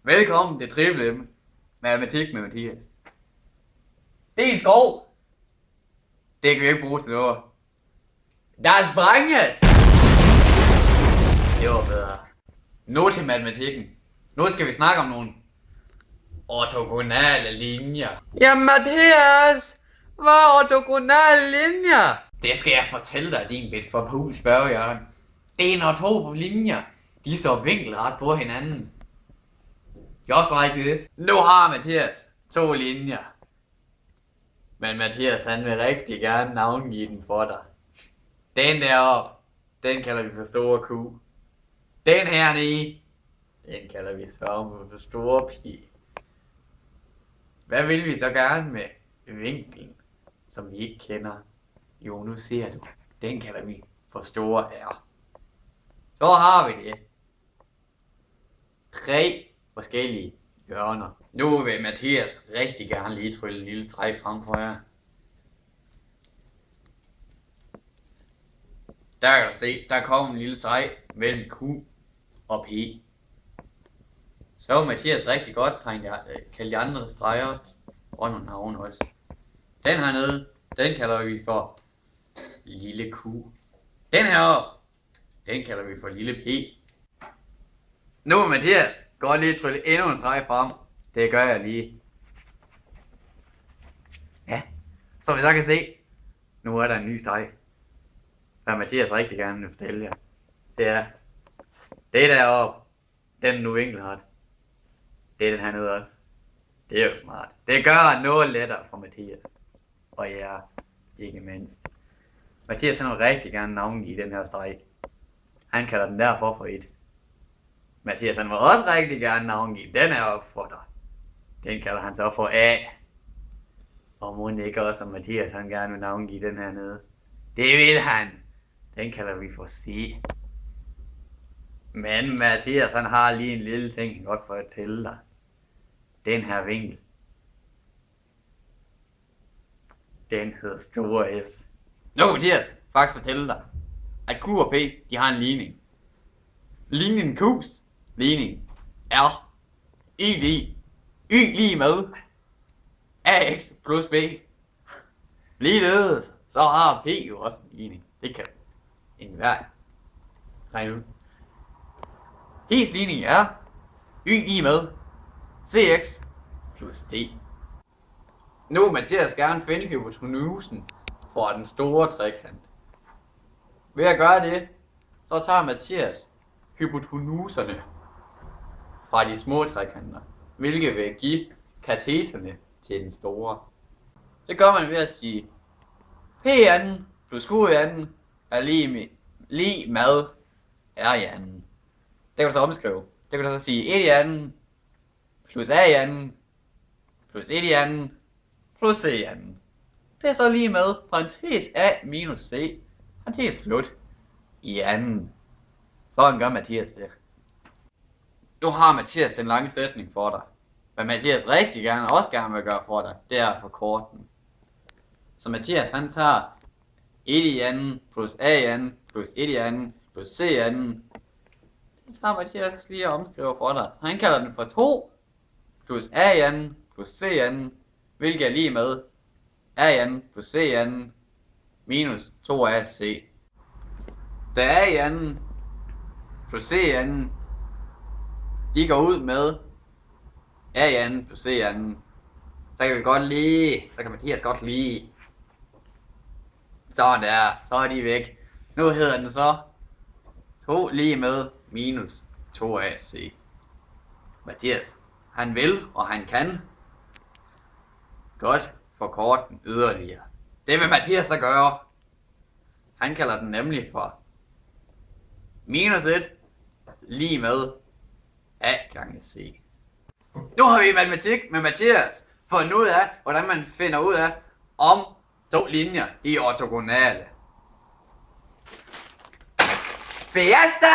Velkommen til Triple M. Matematik med Mathias. Det er en skov. Det kan vi ikke bruge til noget. Der sprænges! Det var bedre. Nu til matematikken. Nu skal vi snakke om nogle ortogonale linjer. Jamen Mathias, hvad er ortogonale linjer? Det skal jeg fortælle dig, din bit for pul spørgejørn. Det er når to linjer, de står vinkelret på hinanden. Just like this. Nu har Mathias to linjer. Men Mathias han vil rigtig gerne navngive den for dig. Den deroppe, den kalder vi for store Q. Den hernede, den kalder vi så for store P. Hvad vil vi så gerne med vinklen, som vi ikke kender? Jo, nu ser du. Den kalder vi for store R. Så har vi det. 3 forskellige hjørner. Nu vil Mathias rigtig gerne lige trylle en lille streg frem for jer. Der kan du se, der kommer en lille streg mellem Q og P. Så Mathias rigtig godt kalde de andre streger og nogle navne også. Den hernede, den kalder vi for lille Q. Den her, den kalder vi for lille P. Nu Mathias, gå lige trylle endnu en streg frem. Det gør jeg lige. Ja, så vi så kan se, nu er der en ny streg. Hvad Mathias rigtig gerne vil fortælle jer, det er deroppe, den nu vinkelret. Det er den her nede også. Det er jo smart. Det gør noget lettere for Mathias. Og jer, ikke mindst. Mathias han vil rigtig gerne navngive den her streg. Han kalder den derfor for 1. Mathias han vil også rigtig gerne navngive den her op for dig. Den kalder han så for A. Og må ikke også, om Mathias han gerne vil navngive den her nede. Det vil han. Den kalder vi for C. Men Mathias han har lige en lille ting, han godt fortælle dig. Den her vinkel, den hedder store S. Nu Mathias, faktisk fortælle dig, at Q og P, de har en ligning. Linjen Q's ligning er Y lige med AX plus B. Ligeledes, så har P jo også en ligning. Det kan enhver regne ud. P's ligning er Y lige med CX plus D. Nu vil Mathias gerne finde hypotenusen for den store trekant. Ved at gøre det, så tager Mathias hypotenuserne fra de små trekanter, hvilket vil give kateserne til den store. Det gør man ved at sige, P i anden plus Q i anden er lige med R i anden. Det kan du så omskrive. Det kan du så sige 1 i anden plus A i anden plus 1 i anden plus C i anden. Det er så lige med parentes A minus C, parentes slut i anden. Sådan gør Mathias det. Nu har Mathias den lange sætning for dig. Hvad Mathias rigtig gerne vil gøre for dig, det er at forkorte den. Så Mathias han tager 1 i anden plus A i anden plus 1 i anden plus C i anden. Det tager Mathias lige og omskriver for dig. Han kalder den for 2 plus A i anden plus C i anden, hvilket er lige med A i anden plus C i anden minus 2AC. Da A i anden plus C i anden, de går ud med A i anden plus C i anden, så kan Mathias godt lige. Sådan der, så er de væk. Nu hedder den så 2 lige med minus 2AC. Mathias, han vil og han kan godt forkorte den yderligere. Det vil Mathias så gøre. Han kalder den nemlig for minus 1 lige med A gange C. Nu har vi matematik med Mathias fundet ud af, hvordan man finder ud af, om to linjer de er ortogonale. Fiesta!